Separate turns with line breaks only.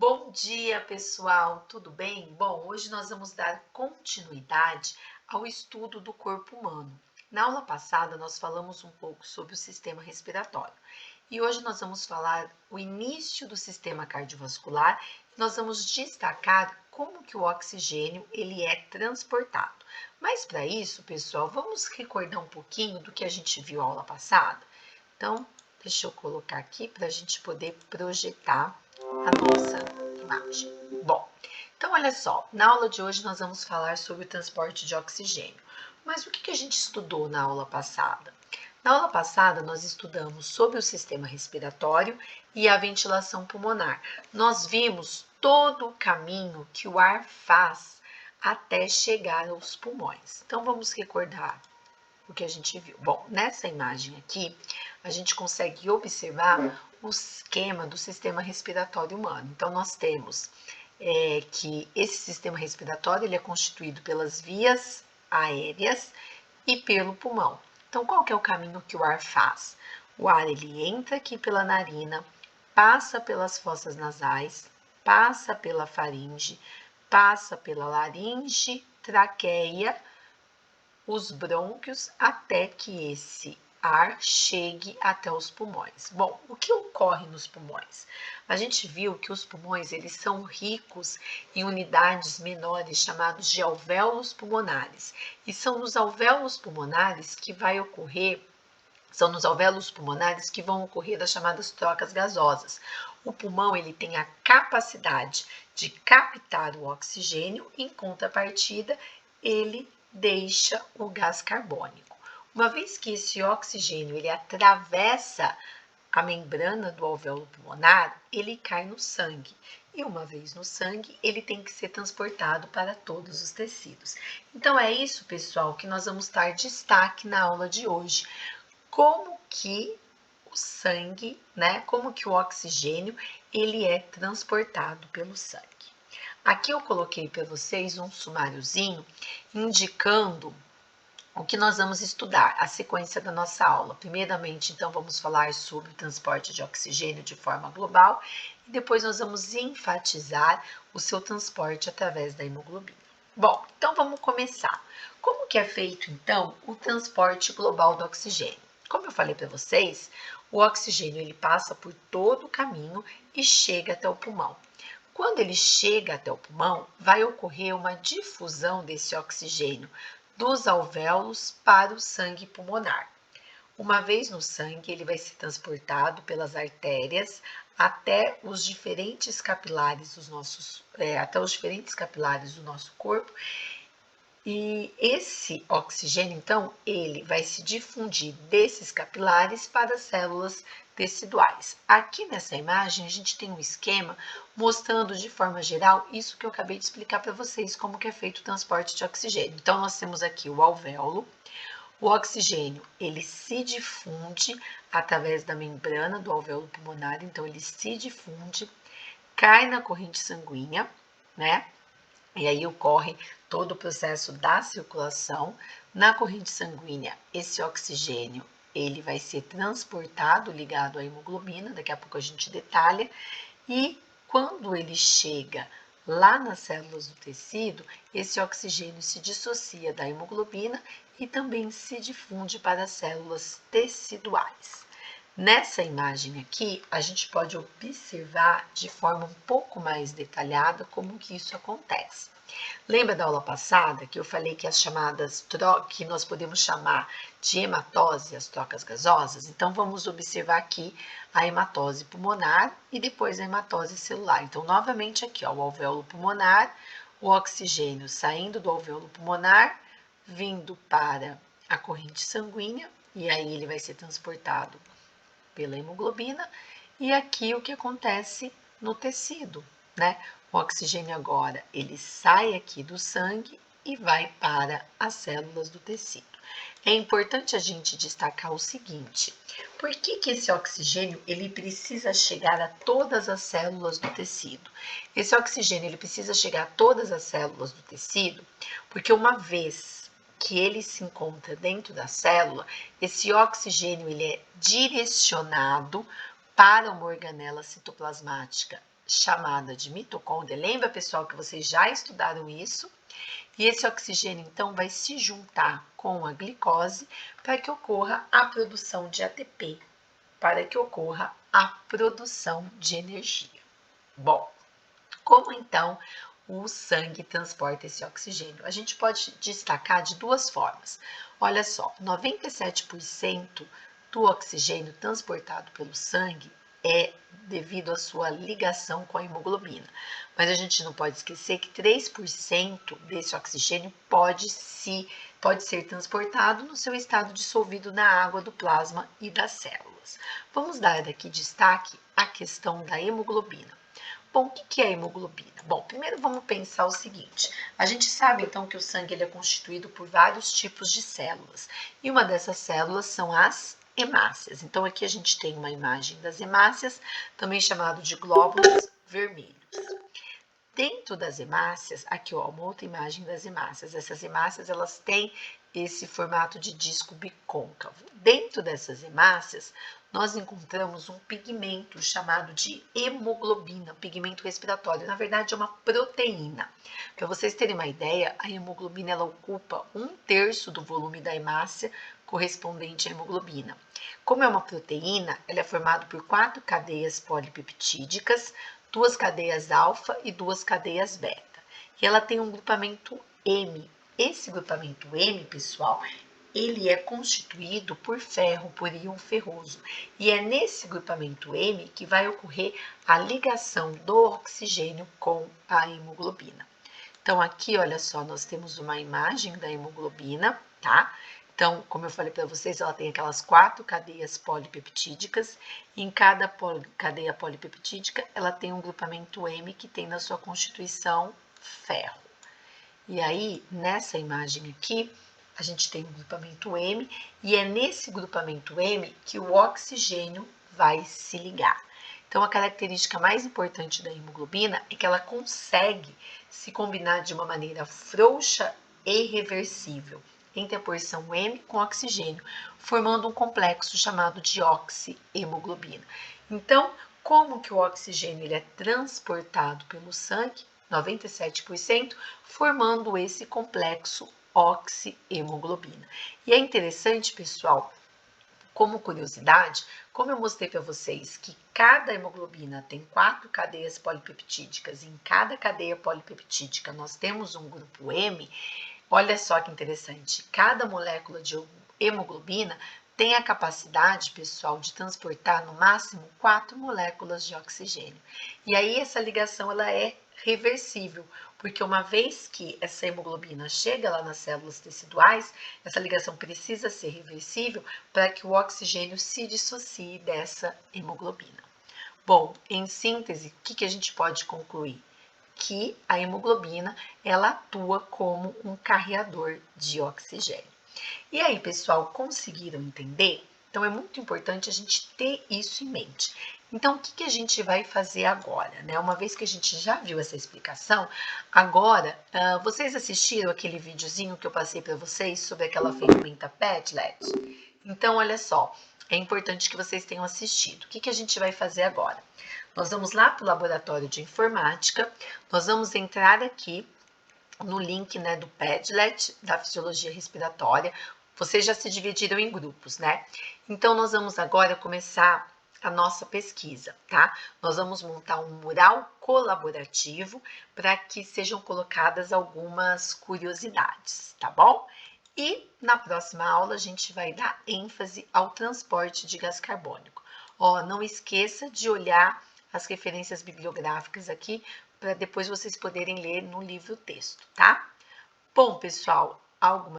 Bom dia, pessoal, tudo bem? Bom, hoje nós vamos dar continuidade ao estudo do corpo humano. Na aula passada, nós falamos um pouco sobre o sistema respiratório e hoje nós vamos falar o início do sistema cardiovascular e nós vamos destacar como que o oxigênio ele é transportado. Mas para isso, pessoal, vamos recordar um pouquinho do que a gente viu na aula passada? Então, deixa eu colocar aqui para a gente poder projetar a nossa imagem. Bom, então olha só, na aula de hoje nós vamos falar sobre o transporte de oxigênio. Mas o que a gente estudou na aula passada? Na aula passada nós estudamos sobre o sistema respiratório e a ventilação pulmonar. Nós vimos todo o caminho que o ar faz até chegar aos pulmões. Então vamos recordar o que a gente viu. Bom, nessa imagem aqui, a gente consegue observar o esquema do sistema respiratório humano. Então, nós temos que esse sistema respiratório ele é constituído pelas vias aéreas e pelo pulmão. Então, qual que é o caminho que o ar faz? O ar ele entra aqui pela narina, passa pelas fossas nasais, passa pela faringe, passa pela laringe, traqueia, os brônquios até que esse ar chegue até os pulmões. Bom, o que ocorre nos pulmões? A gente viu que os pulmões eles são ricos em unidades menores chamados de alvéolos pulmonares. E são nos alvéolos pulmonares que vai ocorrer são nos alvéolos pulmonares que vão ocorrer as chamadas trocas gasosas. O pulmão ele tem a capacidade de captar o oxigênio, em contrapartida, ele deixa o gás carbônico. Uma vez que esse oxigênio ele atravessa a membrana do alvéolo pulmonar, ele cai no sangue. E uma vez no sangue, ele tem que ser transportado para todos os tecidos. Então é isso, pessoal, que nós vamos dar destaque na aula de hoje. Como que o sangue, né? Como que o oxigênio ele é transportado pelo sangue. Aqui eu coloquei para vocês um sumáriozinho indicando o que nós vamos estudar, a sequência da nossa aula. Primeiramente, então, vamos falar sobre o transporte de oxigênio de forma global e depois nós vamos enfatizar o seu transporte através da hemoglobina. Bom, então vamos começar. Como que é feito, então, o transporte global do oxigênio? Como eu falei para vocês, o oxigênio ele passa por todo o caminho e chega até o pulmão. Quando ele chega até o pulmão, vai ocorrer uma difusão desse oxigênio dos alvéolos para o sangue pulmonar. Uma vez no sangue, ele vai ser transportado pelas artérias até os diferentes capilares do nosso corpo. E esse oxigênio, então, ele vai se difundir desses capilares para as células teciduais. Aqui nessa imagem, a gente tem um esquema mostrando de forma geral isso que eu acabei de explicar para vocês, como que é feito o transporte de oxigênio. Então, nós temos aqui o alvéolo. O oxigênio, ele se difunde através da membrana do alvéolo pulmonar, então ele se difunde, cai na corrente sanguínea, né? E aí ocorre todo o processo da circulação. Na corrente sanguínea, esse oxigênio ele vai ser transportado ligado à hemoglobina, daqui a pouco a gente detalha, e quando ele chega lá nas células do tecido, esse oxigênio se dissocia da hemoglobina e também se difunde para as células teciduais. Nessa imagem aqui, a gente pode observar de forma um pouco mais detalhada como que isso acontece. Lembra da aula passada que eu falei que as chamadas que nós podemos chamar de hematose, as trocas gasosas? Então vamos observar aqui a hematose pulmonar e depois a hematose celular. Então novamente aqui, ó, o alvéolo pulmonar, o oxigênio saindo do alvéolo pulmonar, vindo para a corrente sanguínea e aí ele vai ser transportado pela hemoglobina, e aqui o que acontece no tecido, né? O oxigênio agora ele sai aqui do sangue e vai para as células do tecido. É importante a gente destacar o seguinte: por que esse oxigênio ele precisa chegar a todas as células do tecido? Esse oxigênio ele precisa chegar a todas as células do tecido, porque uma vez que ele se encontra dentro da célula, esse oxigênio ele é direcionado para uma organela citoplasmática chamada de mitocôndria. Lembra, pessoal, que vocês já estudaram isso? E esse oxigênio, então, vai se juntar com a glicose para que ocorra a produção de ATP, para que ocorra a produção de energia. Bom, como então o sangue transporta esse oxigênio? A gente pode destacar de duas formas. Olha só, 97% do oxigênio transportado pelo sangue é devido à sua ligação com a hemoglobina. Mas a gente não pode esquecer que 3% desse oxigênio pode ser transportado no seu estado dissolvido na água do plasma e das células. Vamos dar aqui destaque à questão da hemoglobina. Bom, o que é a hemoglobina? Bom, primeiro vamos pensar o seguinte. A gente sabe então que o sangue ele é constituído por vários tipos de células. E uma dessas células são as hemácias. Então aqui a gente tem uma imagem das hemácias, também chamado de glóbulos vermelhos. Dentro das hemácias, aqui ó, uma outra imagem das hemácias. Essas hemácias elas têm esse formato de disco bicôncavo. Dentro dessas hemácias, nós encontramos um pigmento chamado de hemoglobina, pigmento respiratório. Na verdade, é uma proteína. Para vocês terem uma ideia, a hemoglobina ela ocupa 1/3 do volume da hemácia correspondente à hemoglobina. Como é uma proteína, ela é formada por 4 cadeias polipeptídicas, 2 cadeias alfa e 2 cadeias beta. E ela tem um grupamento M. Esse grupamento M, pessoal, ele é constituído por ferro, por íon ferroso. E é nesse grupamento M que vai ocorrer a ligação do oxigênio com a hemoglobina. Então, aqui, olha só, nós temos uma imagem da hemoglobina, tá? Então, como eu falei para vocês, ela tem aquelas 4 cadeias polipeptídicas, e em cada cadeia polipeptídica, ela tem um grupamento M que tem na sua constituição ferro. E aí, nessa imagem aqui, a gente tem um grupamento M, e é nesse grupamento M que o oxigênio vai se ligar. Então, a característica mais importante da hemoglobina é que ela consegue se combinar de uma maneira frouxa e reversível entre a porção M com oxigênio, formando um complexo chamado de oxihemoglobina. Então, como que o oxigênio ele é transportado pelo sangue? 97%, formando esse complexo oxihemoglobina. E é interessante, pessoal, como curiosidade, como eu mostrei para vocês que cada hemoglobina tem 4 cadeias polipeptídicas e em cada cadeia polipeptídica nós temos um grupo M, olha só que interessante, cada molécula de hemoglobina tem a capacidade, pessoal, de transportar no máximo 4 moléculas de oxigênio. E aí essa ligação ela é reversível, porque uma vez que essa hemoglobina chega lá nas células teciduais, essa ligação precisa ser reversível para que o oxigênio se dissocie dessa hemoglobina. Bom, em síntese, o que a gente pode concluir? Que a hemoglobina ela atua como um carreador de oxigênio. E aí, pessoal, conseguiram entender? Então, é muito importante a gente ter isso em mente. Então, o que a gente vai fazer agora, né? Uma vez que a gente já viu essa explicação, agora, vocês assistiram aquele videozinho que eu passei para vocês sobre aquela ferramenta Padlet? Então, olha só, é importante que vocês tenham assistido. O que a gente vai fazer agora? Nós vamos lá para o laboratório de informática, nós vamos entrar aqui no link, né, do Padlet, da fisiologia respiratória. Vocês já se dividiram em grupos, né? Então, nós vamos agora começar a nossa pesquisa, tá? Nós vamos montar um mural colaborativo para que sejam colocadas algumas curiosidades, tá bom? E na próxima aula a gente vai dar ênfase ao transporte de gás carbônico. Ó, não esqueça de olhar as referências bibliográficas aqui para depois vocês poderem ler no livro texto, tá? Bom, pessoal, alguma